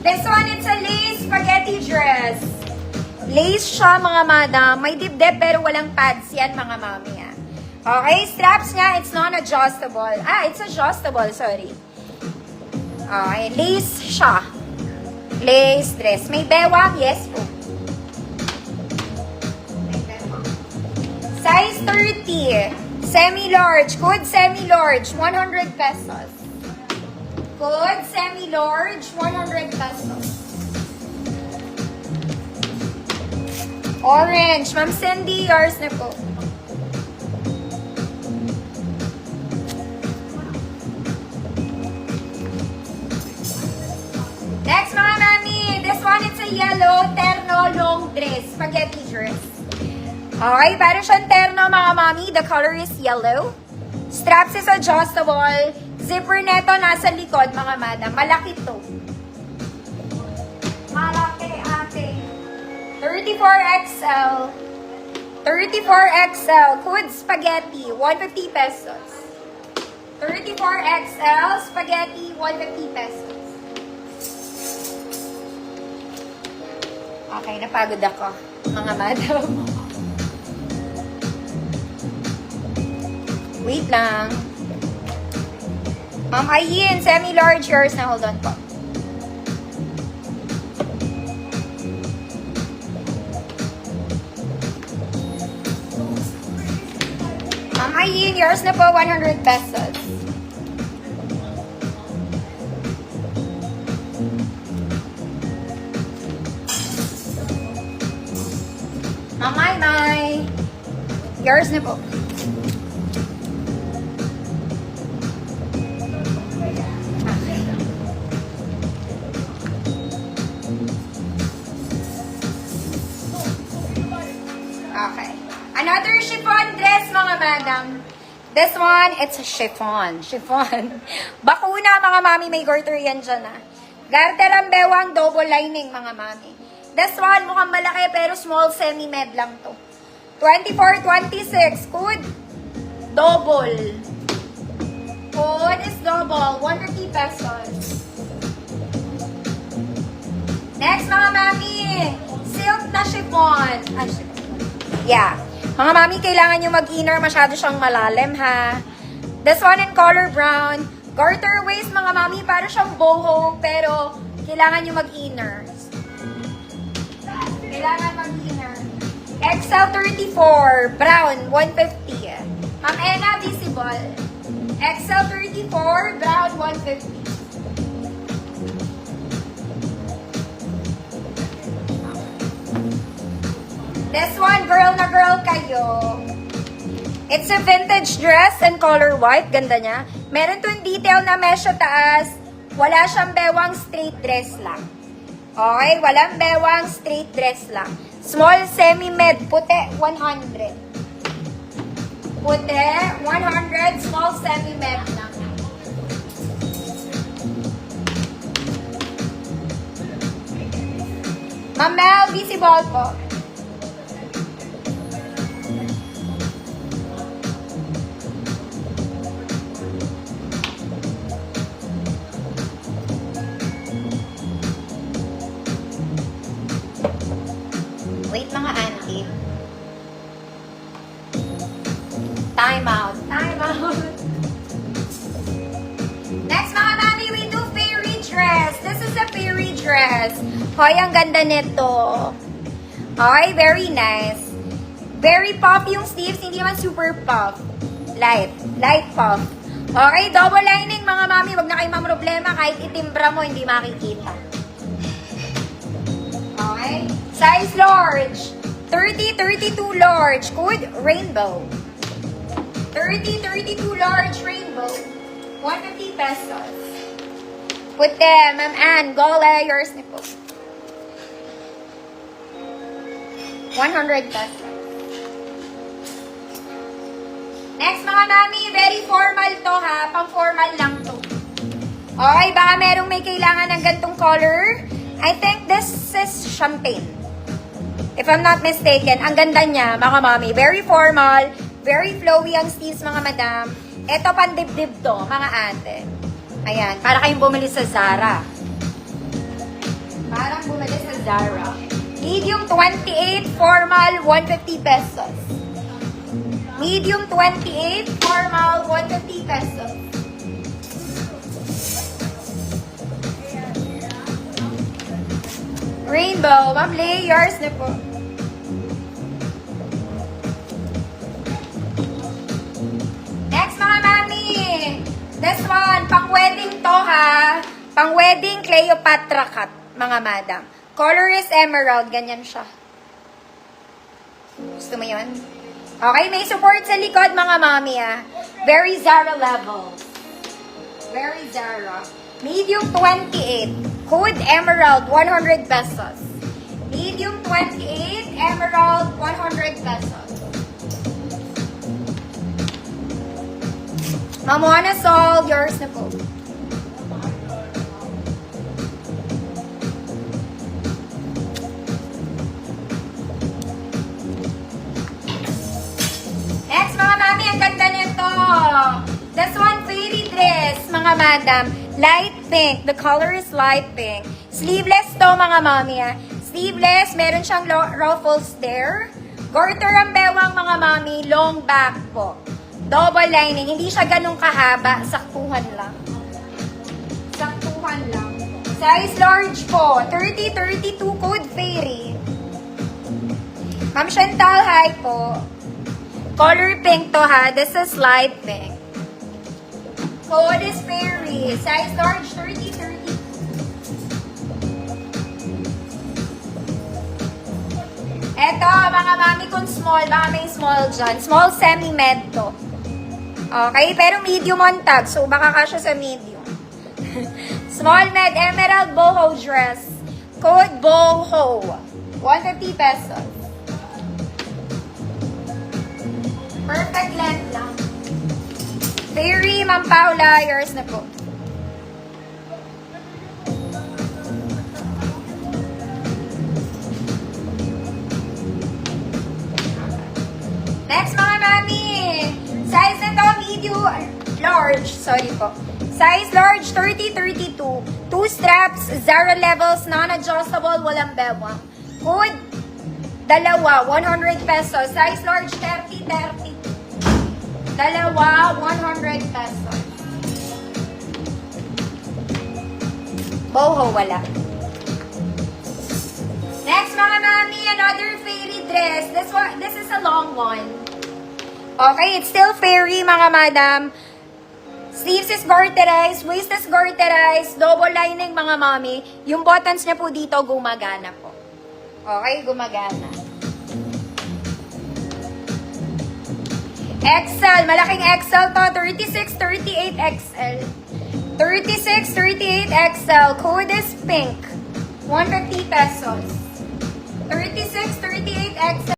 This one, it's a lace spaghetti dress. Lace siya, mga madam. May dibdib pero walang pads yan, mga mami. Okay, straps nga, it's non-adjustable. It's adjustable, sorry. Okay, lace siya. Lace dress. May bewang? Yes po. May bewang. Size 30. Semi-large. Code semi-large. 100 pesos. Code semi-large. 100 pesos. Orange. Ma'am Cindy, yours na po. Next, mga mami. This one, it's a yellow terno long dress. Spaghetti dress. Okay, para siyang terno, mga mami. The color is yellow. Straps is adjustable. Zipper neto nasa likod, mga madam. Malaki to. Malaki, ate. 34XL. 34XL. Code spaghetti. 150 pesos. 34XL. Spaghetti. 150 pesos. Okay, napagod ako, mga madam. Wait lang. Ayin, semi-large yours na. Hold on po. Ayin, yours na po, 100 pesos. Mamay. Yours na po. Okay. Another chiffon dress, mga madam. This one, it's a chiffon. Chiffon. Bakuna, mga mami, may garter yan dyan, Garter ang bewang, double lining, mga mami. This one, mukhang malaki pero small semi-med lang to. 24-26. Code double. Code is double. 150 pesos. Next, mga mami. Silk na chiffon. Yeah. Mga mami, kailangan nyo mag-inner. Masyado siyang malalim, ha? This one in color brown. Garter waist, mga mami. Para siyang boho. Pero, kailangan nyo mag-inner. Kailangan mag-inner. XL34, brown, 150. Ma'am Ena, visible. XL34, brown, 150. This one, girl na girl kayo. It's a vintage dress and color white. Ganda niya. Meron to detail na mesh sa taas. Wala siyang bewang, straight dress lang. Okay, walang bewang, straight dress lang. Small semi-med, puti, 100. Puti, 100, small semi-med lang. Ma'am Mel, visible po. Wait, mga auntie. Time out. Time out. Next, mga mami, we do fairy dress. This is a fairy dress. Hoy, ang ganda nito. Okay, very nice. Very puff yung sleeves. Hindi naman super puff. Light. Light puff. Okay, double lining, mga mami. Wag na kayo mamroblema. Kahit itimbra mo, hindi makikita. Okay? Size large. 30-32 large. Code rainbow. 30-32 large rainbow. 150 pesos. Put them, Ma'am Ann. Gole, yours ni po. 100 pesos. Next, mga mami, very formal to, ha? Pang-formal lang to. Okay, baka merong may kailangan ng gantong color. I think this is champagne. If I'm not mistaken, ang ganda niya, mga mami. Very formal, very flowy ang sleeves, mga madam. Ito, pandibdib to, mga ate. Ayan, para kayong bumili sa Zara. Zara. Medium 28, formal, 150 pesos. Medium 28, formal, 150 pesos. Rainbow, ma'am, layers na po. Next, mga mami. This one, pang-wedding to ha. Pang-wedding Cleopatra cut, mga madam. Color is emerald, ganyan siya. Gusto mo yun? Okay, may support sa likod, mga mami ha. Very Zara level. Very Zara. Medium 28. Code Emerald, 100 pesos. Medium 28, Emerald, 100 pesos. Ma'am Juana Sol, yours na po. Next, mga mami, ang ganda nito. This one, fairy dress, mga madam. Light pink. The color is light pink. Sleeveless to, mga mami. Sleeveless. Meron siyang ruffles there. Garter ang bewang, mga mami. Long back po. Double lining. Hindi siya ganun kahaba. Saktuhan lang. Saktuhan lang. Size large po. 30-32 code fairy. Ma'am Chantal, hi po. Color pink to ha. This is light pink. Code is fairy. Size large, 30-30. Eto, mga mami kung small, baka may small dyan. Small semi-med to. Okay, pero medium on tag. So, baka kasya sa medium. Small med, emerald boho dress. Code boho. 150 pesos. Perfect length lang. Fairy, Ma'am Paula, yours na po. Next, mga mami. Size nito, medium, large. Sorry po. Size large, 30-32. 2 straps, Zara levels, non-adjustable, walang bewang. Code, dalawa, 100 pesos. Size large, 30-30. Dalawa, 100 pesos. Boho, wala. Next, mga mami, another fairy dress. This is a long one. Okay, it's still fairy, mga madam. Sleeves is garterized, waist is garterized, double lining, mga mami. Yung buttons niya po dito, gumagana po. Okay, gumagana. XL, malaking XL to, 36, 38 XL. 36, 38 XL, code is pink. 150 pesos. 36, 38 XL.